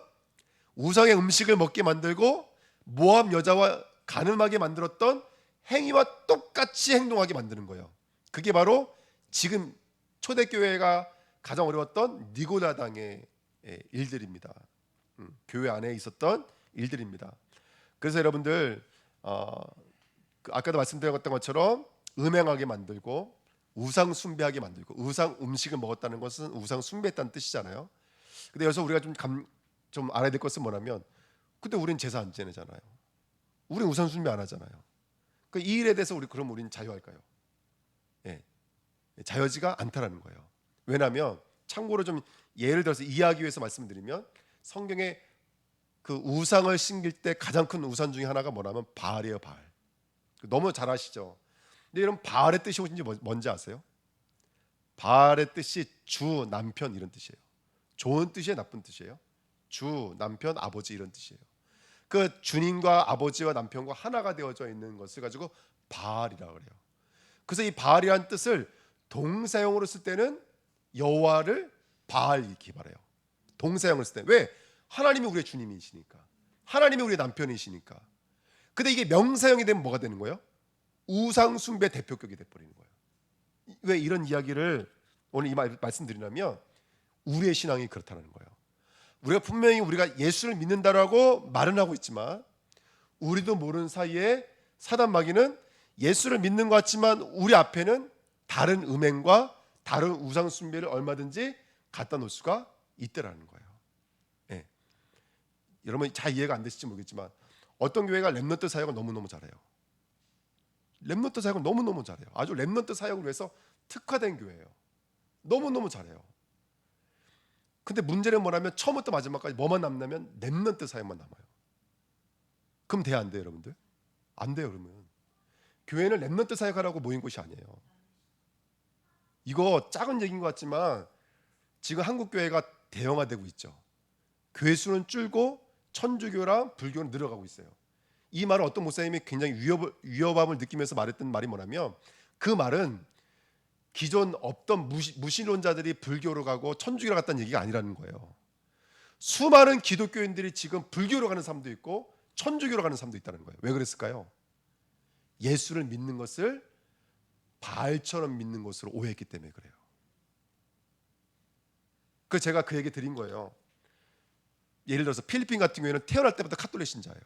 우상의 음식을 먹게 만들고 모압 여자와 간음하게 만들었던 행위와 똑같이 행동하게 만드는 거예요. 그게 바로 지금 초대교회가 가장 어려웠던 니고라당의 일들입니다. 교회 안에 있었던 일들입니다. 그래서 여러분들 아까도 말씀드렸던 것처럼 음행하게 만들고 우상 숭배하게 만들고 우상 음식을 먹었다는 것은 우상 숭배했다는 뜻이잖아요. 근데 여기서 우리가 좀 알아야 될 것은 뭐냐면 근데 우리는 제사 안 지내잖아요. 우리는 우상 숭배 안 하잖아요. 이 일에 대해서 그럼 우리는 자유할까요? 예, 자유하지가 않다라는 거예요. 왜냐하면 참고로 좀 예를 들어서 이해하기 위해서 말씀드리면 성경에 그 우상을 심길 때 가장 큰 우상 중에 하나가 뭐냐면 바알이에요. 바알. 너무 잘 아시죠? 근데 여러분 바알의 뜻이 뭔지 아세요? 바알의 뜻이 주, 남편 이런 뜻이에요. 좋은 뜻이에요, 나쁜 뜻이에요? 주, 남편, 아버지 이런 뜻이에요. 그 주님과 아버지와 남편과 하나가 되어져 있는 것을 가지고 바알이라고 그래요. 그래서 이 바알이라는 뜻을 동사용으로 쓸 때는 여호와를 바알 이렇게 말해요. 동사용을 쓸 때. 왜? 하나님이 우리의 주님이시니까. 하나님이 우리의 남편이시니까. 근데 이게 명사용이 되면 뭐가 되는 거예요? 우상 숭배 대표격이 돼버리는 거예요. 왜 이런 이야기를 오늘 이 말씀드리냐면 우리의 신앙이 그렇다는 거예요. 우리가 분명히 우리가 예수를 믿는다라고 말은 하고 있지만 우리도 모르는 사이에 사단 마귀는 예수를 믿는 것 같지만 우리 앞에는 다른 음행과 다른 우상 숭배를 얼마든지 갖다 놓을 수가 있더라는 거예요. 예. 여러분 잘 이해가 안 되실지 모르겠지만 어떤 교회가 렘넌트 사역을 너무너무 잘해요. 렘넌트 사역을 너무너무 잘해요. 아주 렘넌트 사역을 위해서 특화된 교회예요. 너무너무 잘해요. 근데 문제는 뭐냐면 처음부터 마지막까지 뭐만 남냐면 렘넌트 사역만 남아요. 그럼 돼야 안 돼요, 여러분들? 안 돼요, 그러면. 교회는 렘넌트 사역하라고 모인 곳이 아니에요. 이거 작은 얘기인 것 같지만 지금 한국 교회가 대형화되고 있죠. 교회 수는 줄고 천주교랑 불교는 늘어가고 있어요. 이 말을 어떤 목사님이 굉장히 위협감을 느끼면서 말했던 말이 뭐냐면 그 말은 기존 없던 무신론자들이 불교로 가고 천주교로 갔다는 얘기가 아니라는 거예요. 수많은 기독교인들이 지금 불교로 가는 사람도 있고 천주교로 가는 사람도 있다는 거예요. 왜 그랬을까요? 예수를 믿는 것을 바알처럼 믿는 것으로 오해했기 때문에 그래요. 그래서 제가 그 얘기 드린 거예요. 예를 들어서 필리핀 같은 경우에는 태어날 때부터 카톨릭 신자예요.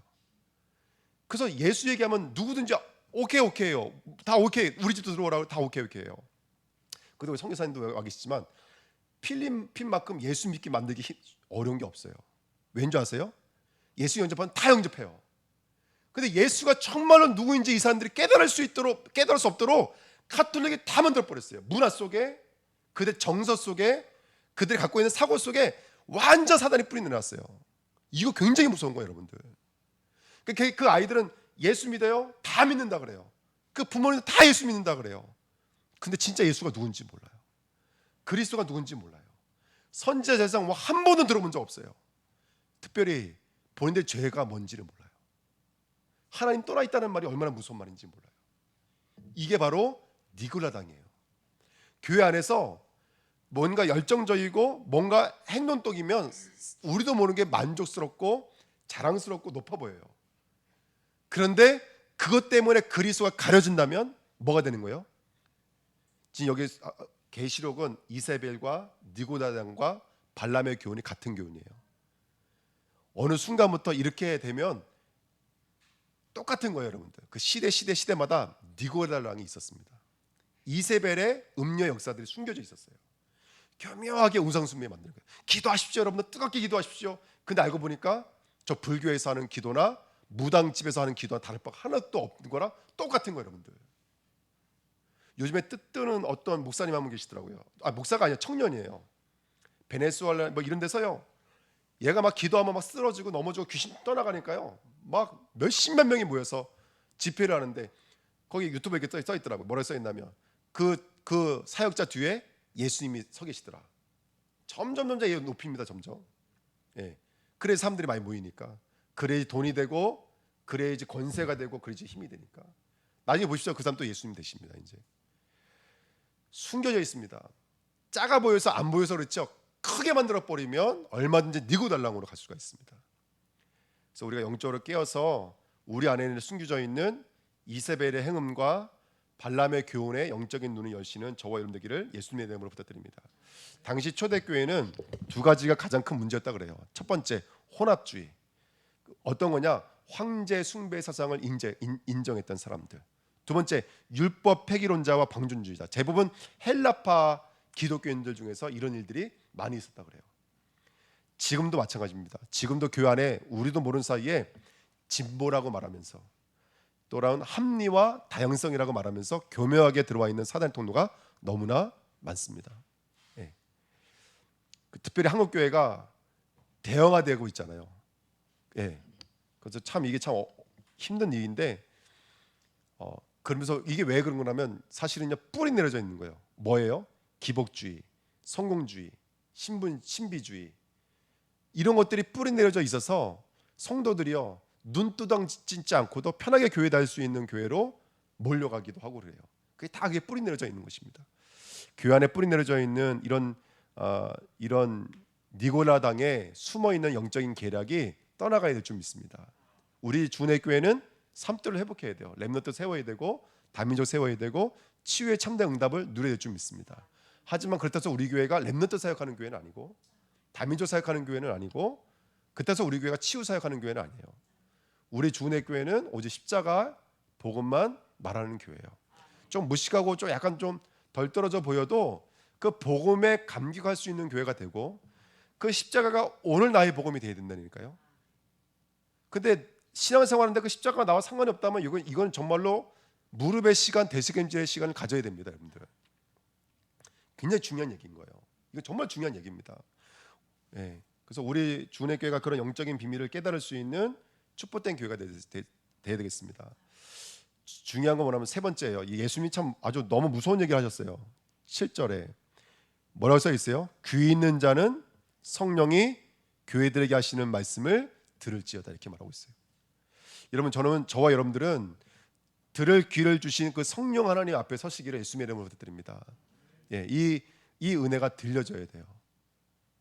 그래서 예수 얘기하면 누구든지 오케이요. 다 오케이. 우리 집도 들어오라고 다 오케이요. 그리고 성교사님도 와 계시지만 필리핀만큼 예수 믿게 만들기 어려운 게 없어요. 왠지 아세요? 예수 영접하면 다 영접해요. 근데 예수가 정말로 누구인지 이 사람들이 깨달을 수 없도록 카톨릭이 다 만들어 버렸어요. 문화 속에, 그들 정서 속에, 그들이 갖고 있는 사고 속에 완전 사단이 뿌리 내놨어요. 이거 굉장히 무서운 거예요, 여러분들. 그 아이들은 예수 믿어요? 다 믿는다 그래요. 그 부모님도 다 예수 믿는다 그래요. 근데 진짜 예수가 누군지 몰라요. 그리스도가 누군지 몰라요. 선지자 제사장 한 번도 들어본 적 없어요. 특별히 본인들 죄가 뭔지를 몰라요. 하나님 떠나 있다는 말이 얼마나 무서운 말인지 몰라요. 이게 바로 니골라당이에요. 교회 안에서 뭔가 열정적이고 뭔가 행동똑이면 우리도 모르게 만족스럽고 자랑스럽고 높아 보여요. 그런데 그것 때문에 그리스도가 가려진다면 뭐가 되는 거예요? 지금 여기 계시록은 이세벨과 니고다당과 발람의 교훈이 같은 교훈이에요. 어느 순간부터 이렇게 되면 똑같은 거예요, 여러분들. 그 시대마다 니고다당이 있었습니다. 이세벨의 음녀 역사들이 숨겨져 있었어요. 교묘하게 우상숭배 만드는 거예요. 기도하십시오, 여러분들. 뜨겁게 기도하십시오. 근데 알고 보니까 저 불교에서 하는 기도나 무당집에서 하는 기도와 다를 바 하나도 없는 거랑 똑같은 거예요, 여러분들. 요즘에 뜨는 어떤 목사님 한 분 계시더라고요. 목사가 아니라 청년이에요. 베네수엘라 뭐 이런 데서요. 얘가 막 기도하면 막 쓰러지고 넘어지고 귀신 떠나가니까요. 막 몇십만 명이 모여서 집회를 하는데 거기 유튜브에 이렇게 써 있더라고요. 뭐라고 써 있냐면 그 사역자 뒤에 예수님이 서 계시더라. 점점 높입니다. 점점. 예. 그래서 사람들이 많이 모이니까 그래야지 돈이 되고 그래야지 권세가 되고 그래야지 힘이 되니까. 나중에 보십시오. 그 사람 또 예수님 되십니다. 이제 숨겨져 있습니다. 작아 보여서 안 보여서 그렇죠. 크게 만들어 버리면 얼마든지 니고달랑으로 갈 수가 있습니다. 그래서 우리가 영적으로 깨어서 우리 안에는 숨겨져 있는 이세벨의 행음과 발람의 교훈의 영적인 눈을 여시는 저와 여러분 되기를 예수님의 이름으로 부탁드립니다. 당시 초대교회는 두 가지가 가장 큰 문제였다 그래요. 첫 번째, 혼합주의. 어떤 거냐? 황제 숭배 사상을 인정했던 사람들. 두 번째, 율법 폐기론자와 방존주의자. 대부분 헬라파 기독교인들 중에서 이런 일들이 많이 있었다 그래요. 지금도 마찬가지입니다. 지금도 교회 안에 우리도 모르는 사이에 진보라고 말하면서 또한 합리와 다양성이라고 말하면서 교묘하게 들어와 있는 사단 통로가 너무나 많습니다. 예. 특별히 한국 교회가 대형화되고 있잖아요. 예. 그래서 참 이게 참 힘든 일인데 그러면서 이게 왜 그런 거냐면 사실은요 뿌리 내려져 있는 거예요. 뭐예요? 기복주의, 성공주의, 신비주의 이런 것들이 뿌리 내려져 있어서 성도들이요 눈두덩 짓지 않고도 편하게 교회 다닐 수 있는 교회로 몰려가기도 하고 그래요. 그게 다 그게 뿌리 내려져 있는 것입니다. 교회 안에 뿌리 내려져 있는 이런 니고라당에 숨어 있는 영적인 계략이 떠나가야 될 줄 믿습니다. 우리 주내 교회는 삶들을 회복해야 돼요. 렘넌트 세워야 되고 다민족 세워야 되고 치유의 참된 응답을 누려야 될 줄 믿습니다. 하지만 그렇다고 해서 우리 교회가 렘넌트 사역하는 교회는 아니고 다민족 사역하는 교회는 아니고 그렇다고 해서 우리 교회가 치유 사역하는 교회는 아니에요. 우리 주내 교회는 오직 십자가 복음만 말하는 교회예요. 좀 무식하고 좀 약간 좀 덜 떨어져 보여도 그 복음에 감격할 수 있는 교회가 되고 그 십자가가 오늘 나의 복음이 되어야 된다니까요. 근데 신앙생활하는데 그 십자가가 나와 상관이 없다면 이건 정말로 무릎의 시간, 대식임질의 시간을 가져야 됩니다, 여러분들. 굉장히 중요한 얘기인 거예요. 이거 정말 중요한 얘기입니다. 예. 그래서 우리 주내교회가 그런 영적인 비밀을 깨달을 수 있는 축복된 교회가 돼야 되겠습니다. 중요한 건 뭐냐면 세 번째예요. 예수님이 참 아주 너무 무서운 얘기를 하셨어요. 7절에 뭐라고 써 있어요? 귀 있는 자는 성령이 교회들에게 하시는 말씀을 들을지어다 이렇게 말하고 있어요. 여러분 저와 여러분들은 들을 귀를 주신 그 성령 하나님 앞에 서시기를 예수님의 이름으로 부탁드립니다. 예, 이 은혜가 들려져야 돼요.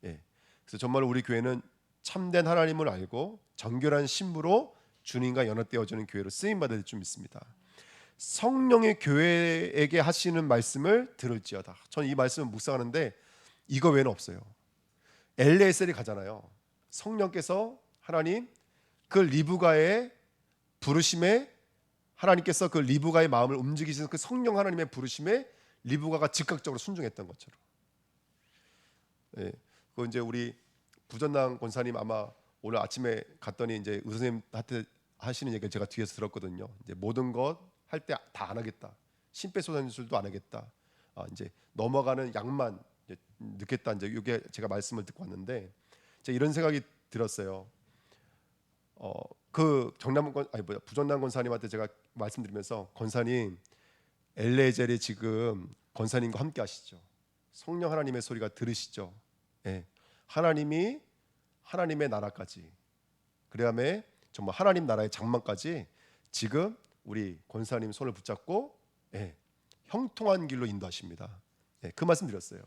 예, 그래서 정말 우리 교회는 참된 하나님을 알고 정결한 신부로 주님과 연합되어지는 교회로 쓰임 받을 줄 믿습니다. 성령의 교회에게 하시는 말씀을 들을지어다. 저는 이 말씀을 묵상하는데 이거 외에는 없어요. 엘레셀이 가잖아요. 성령께서 하나님 그 리브가의 부르심에 하나님께서 그 리브가의 마음을 움직이시는 그 성령 하나님의 부르심에 리브가가 즉각적으로 순종했던 것처럼. 예, 그 이제 우리 부전남 권사님 아마 오늘 아침에 갔더니 이제 의사선생님한테 하시는 얘기를 제가 뒤에서 들었거든요. 이제 모든 것 할 때 다 안 하겠다. 심폐소생술도 안 하겠다. 이제 넘어가는 약만 이제 넣겠다. 이제 이게 제가 말씀을 듣고 왔는데 제가 이런 생각이 들었어요. 그 부전남 권사님한테 제가 말씀드리면서 권사님 엘레젤이 지금 권사님과 함께 하시죠. 성령 하나님의 소리가 들으시죠. 예. 하나님이 하나님의 나라까지 그다음에 정말 하나님 나라의 장막까지 지금 우리 권사님 손을 붙잡고 형통한 길로 인도하십니다. 그 말씀 드렸어요.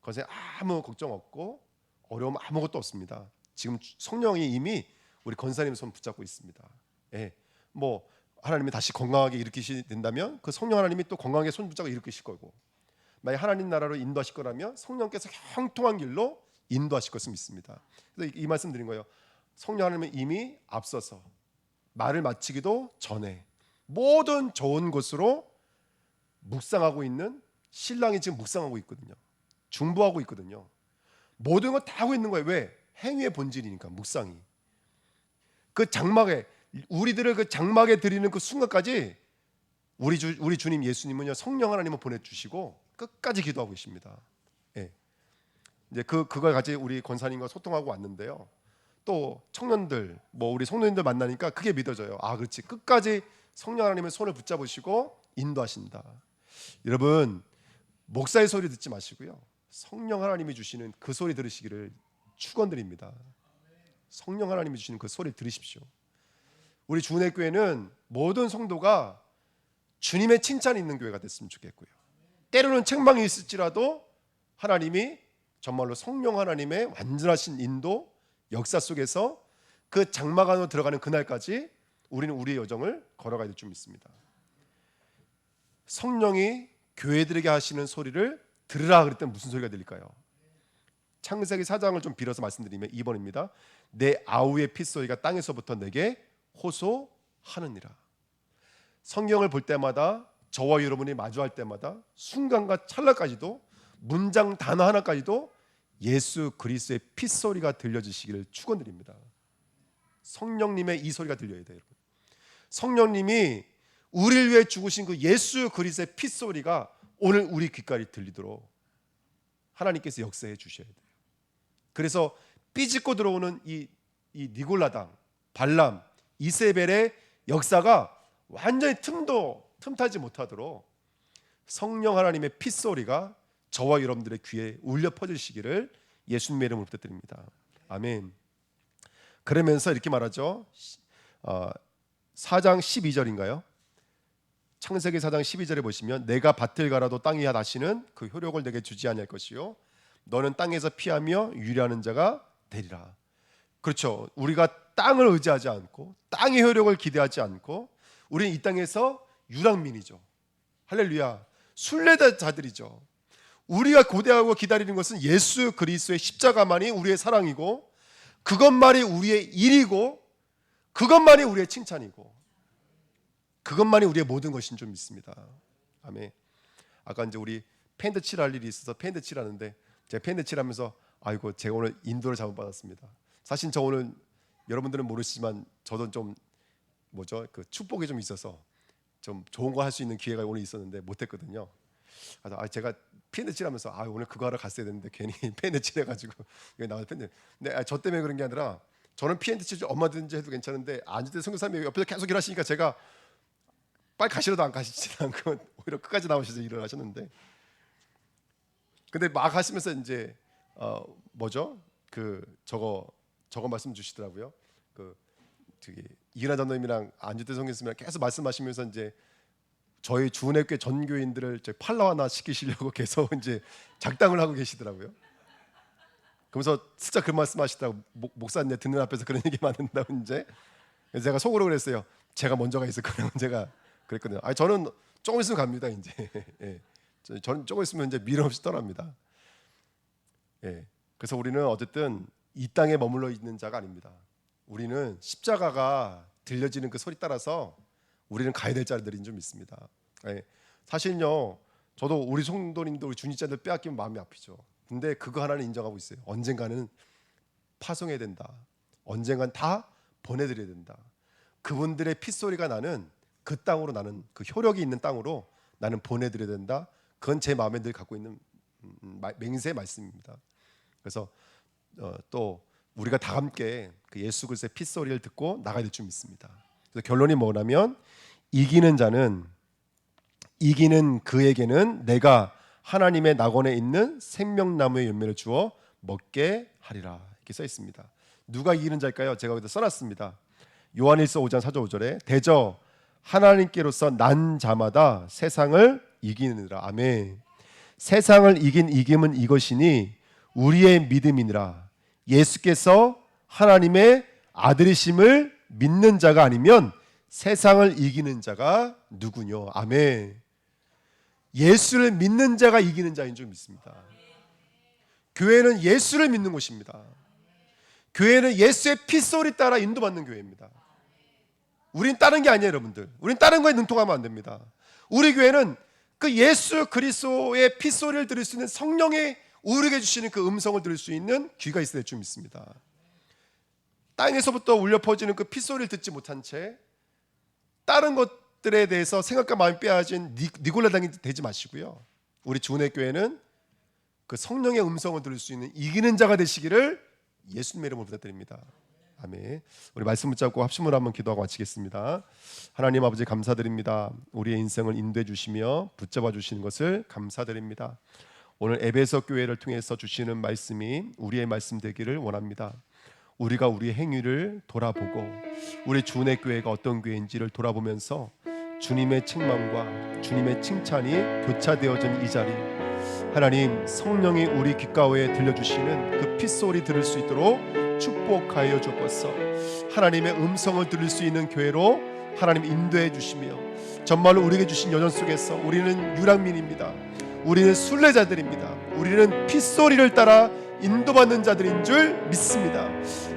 권사님 아무 걱정 없고 어려움 아무것도 없습니다. 지금 성령이 이미 우리 권사님 손 붙잡고 있습니다. 뭐 하나님이 다시 건강하게 일으키시 된다면 그 성령 하나님이 또 건강하게 손 붙잡고 일으키실 거고 만약 하나님 나라로 인도하실 거라면 성령께서 형통한 길로 인도하실 것을 믿습니다. 그래서 이 말씀 드린 거예요. 성령 하나님은 이미 앞서서 말을 마치기도 전에 모든 좋은 곳으로 묵상하고 있는 신랑이 지금 묵상하고 있거든요. 중보하고 있거든요. 모든 걸 다 하고 있는 거예요. 왜? 행위의 본질이니까 묵상이. 그 장막에 우리들을 그 장막에 드리는 그 순간까지 우리 주님 예수님은요 성령 하나님을 보내주시고 끝까지 기도하고 계십니다. 예. 이제 그걸 가지 우리 권사님과 소통하고 왔는데요. 또 청년들 우리 성도님들 만나니까 그게 믿어져요. 아 그렇지, 끝까지 성령 하나님의 손을 붙잡으시고 인도하신다. 여러분 목사의 소리 듣지 마시고요, 성령 하나님이 주시는 그 소리 들으시기를 축원드립니다. 성령 하나님이 주시는 그 소리 들으십시오. 우리 주은혜교회는 모든 성도가 주님의 칭찬이 있는 교회가 됐으면 좋겠고요, 때로는 책망이 있을지라도 하나님이 정말로 성령 하나님의 완전하신 인도 역사 속에서 그 장막 안으로 들어가는 그날까지 우리는 우리의 여정을 걸어가야 될 줄 믿습니다. 성령이 교회들에게 하시는 소리를 들으라 그랬더니 무슨 소리가 들릴까요? 창세기 4장을 좀 빌어서 말씀드리면 2번입니다. 내 아우의 핏소리가 땅에서부터 내게 호소하느니라. 성경을 볼 때마다 저와 여러분이 마주할 때마다 순간과 찰나까지도 문장 단어 하나까지도 예수 그리스도의 핏소리가 들려지시기를 축원드립니다. 성령님의 이 소리가 들려야 돼요. 여러분. 성령님이 우리를 위해 죽으신 그 예수 그리스도의 핏소리가 오늘 우리 귓가에 들리도록 하나님께서 역사해 주셔야 돼요. 그래서 삐짓고 들어오는 이 니골라당, 발람, 이세벨의 역사가 완전히 틈타지 못하도록 성령 하나님의 핏소리가 저와 여러분들의 귀에 울려 퍼지시기를 예수님의 이름으로 부탁드립니다. 아멘. 그러면서 이렇게 말하죠. 4장 12절인가요? 창세기 4장 12절에 보시면 내가 밭을 갈아도 땅이 다시는 그 효력을 내게 주지 아니할 것이요 너는 땅에서 피하며 유리하는 자가 되리라. 그렇죠. 우리가 땅을 의지하지 않고 땅의 효력을 기대하지 않고 우리는 이 땅에서 유랑민이죠. 할렐루야. 순례자들이죠. 우리가 고대하고 기다리는 것은 예수 그리스도의 십자가만이 우리의 사랑이고 그것만이 우리의 일이고 그것만이 우리의 칭찬이고 그것만이 우리의 모든 것인 줄 믿습니다. 아멘. 아까 이제 우리 펜트 칠할 일이 있어서 펜트 칠하는데 제가 펜트 칠하면서 아이고 제가 오늘 인도를 잘못 받았습니다. 사실 저 오늘 여러분들은 모르시지만 저도 좀 그 축복이 좀 있어서 좀 좋은 거 할 수 있는 기회가 오늘 있었는데 못했거든요. 그래서 제가 펜트 칠하면서 오늘 그거 하러 갔어야 되는데 괜히 펜트 칠해가지고 이거 나와서 펜트. 근데 저 때문에 그런 게 아니라 저는 펜트 칠 줄 얼마든지 해도 괜찮은데 앉을 때 선교사님이 옆에서 계속 일하시니까 제가 빨리 가시라도 안 가시지 않고 오히려 끝까지 나오셔서 일을 하셨는데 근데 막 하시면서 이제 저거 말씀 주시더라고요. 이은하 전도님이랑 안주태 성교사님이랑 계속 말씀하시면서 이제 저희 주은혜교회 전교인들을 팔라와나 시키시려고 계속 이제 작당을 하고 계시더라고요. 그러면서 진짜 그 말씀하시다고 목사님 듣는 앞에서 그런 얘기만 한다고 이제 그래서 제가 속으로 그랬어요. 제가 먼저 가 있을 거라고 제가 그랬거든요. 저는 조금 있으면 갑니다. 이제 예. 저는 조금 있으면 이제 미련 없이 떠납니다. 예. 그래서 우리는 어쨌든 이 땅에 머물러 있는 자가 아닙니다. 우리는 십자가가 들려지는 그 소리 따라서 우리는 가야 될 자들인 줄 믿습니다. 예. 사실요, 저도 우리 성도님들, 우리 주니자들 빼앗기면 마음이 아프죠. 근데 그거 하나는 인정하고 있어요. 언젠가는 파송해야 된다. 언젠간 다 보내드려야 된다. 그분들의 핏소리가 나는 그 땅으로 나는 그 효력이 있는 땅으로 나는 보내드려야 된다. 그건 제 마음에 늘 갖고 있는 맹세의 말씀입니다. 그래서 또 우리가 다 함께 그 예수 그리스도의 핏소리를 듣고 나가야 될 줄 믿습니다. 그래서 결론이 뭐냐면 이기는 그에게는 내가 하나님의 낙원에 있는 생명나무의 열매를 주어 먹게 하리라. 이렇게 써 있습니다. 누가 이기는 자일까요? 제가 여기다 써놨습니다. 요한일서 5장 4절 5절에 대저 하나님께로서 난 자마다 세상을 이기느니라. 아멘. 세상을 이긴 이김은 이것이니 우리의 믿음이니라. 예수께서 하나님의 아들이심을 믿는 자가 아니면 세상을 이기는 자가 누구뇨? 아멘. 예수를 믿는 자가 이기는 자인 줄 믿습니다. 교회는 예수를 믿는 곳입니다. 교회는 예수의 핏소리 따라 인도받는 교회입니다. 우린 다른 게 아니에요, 여러분들. 우린 다른 거에 능통하면 안 됩니다. 우리 교회는 그 예수 그리스도의 핏소리를 들을 수 있는 성령의 우리에게 주시는 그 음성을 들을 수 있는 귀가 있어야 될 줄 믿습니다. 땅에서부터 울려 퍼지는 그 핏소리를 듣지 못한 채 다른 것들에 대해서 생각과 마음이 빼앗은 니골라당이 되지 마시고요. 우리 주은혜 교회는 그 성령의 음성을 들을 수 있는 이기는 자가 되시기를 예수님의 이름으로 부탁드립니다. 아멘. 우리 말씀 붙잡고 합심으로 한번 기도하고 마치겠습니다. 하나님 아버지 감사드립니다. 우리의 인생을 인도해 주시며 붙잡아 주시는 것을 감사드립니다. 오늘 에베소 교회를 통해서 주시는 말씀이 우리의 말씀 되기를 원합니다. 우리가 우리의 행위를 돌아보고 우리 주은혜 교회가 어떤 교회인지를 돌아보면서 주님의 책망과 주님의 칭찬이 교차되어진 이 자리, 하나님 성령이 우리 귓가에 들려주시는 그 핏소리 들을 수 있도록 축복하여 주옵소서. 하나님의 음성을 들을 수 있는 교회로 하나님 인도해 주시며, 정말로 우리에게 주신 여정 속에서 우리는 유랑민입니다. 우리는 순례자들입니다. 우리는 핏소리를 따라 인도받는 자들인 줄 믿습니다.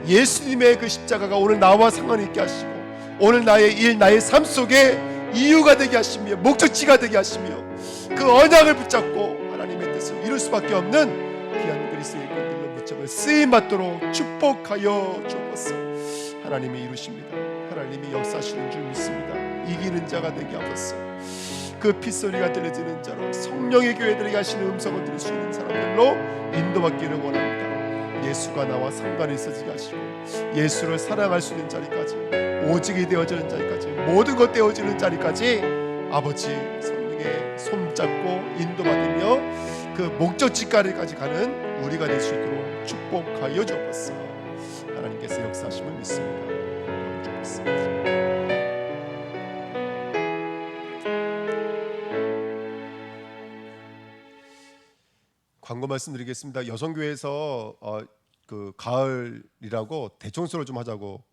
예수님의 그 십자가가 오늘 나와 상관이 있게 하시고 오늘 나의 일, 나의 삶 속에 이유가 되게 하시며 목적지가 되게 하시며 그 언약을 붙잡고 하나님의 뜻을 이룰 수밖에 없는 귀한 그리스도의 일꾼들로 붙잡아 쓰임받도록 축복하여 주옵소서. 하나님이 이루십니다. 하나님이 역사하시는 줄 믿습니다. 이기는 자가 되게 하옵소서. 그 핏소리가 들려지는 자로 성령의 교회들에게 하시는 음성을 들을 수 있는 사람들로 인도받기를 원합니다. 예수가 나와 상관이 있어지게 하시고 예수를 사랑할 수 있는 자리까지, 오직이 되어지는 자리까지, 모든 것 되어지는 자리까지 아버지 성령의 손잡고 인도받으며 그 목적지까지 가는 우리가 될 수 있도록 축복하여 주옵소서. 하나님께서 역사하심을 믿습니다. 주옵소서. 광고 말씀드리겠습니다. 여성교회에서 그 가을이라고 대청소를 좀 하자고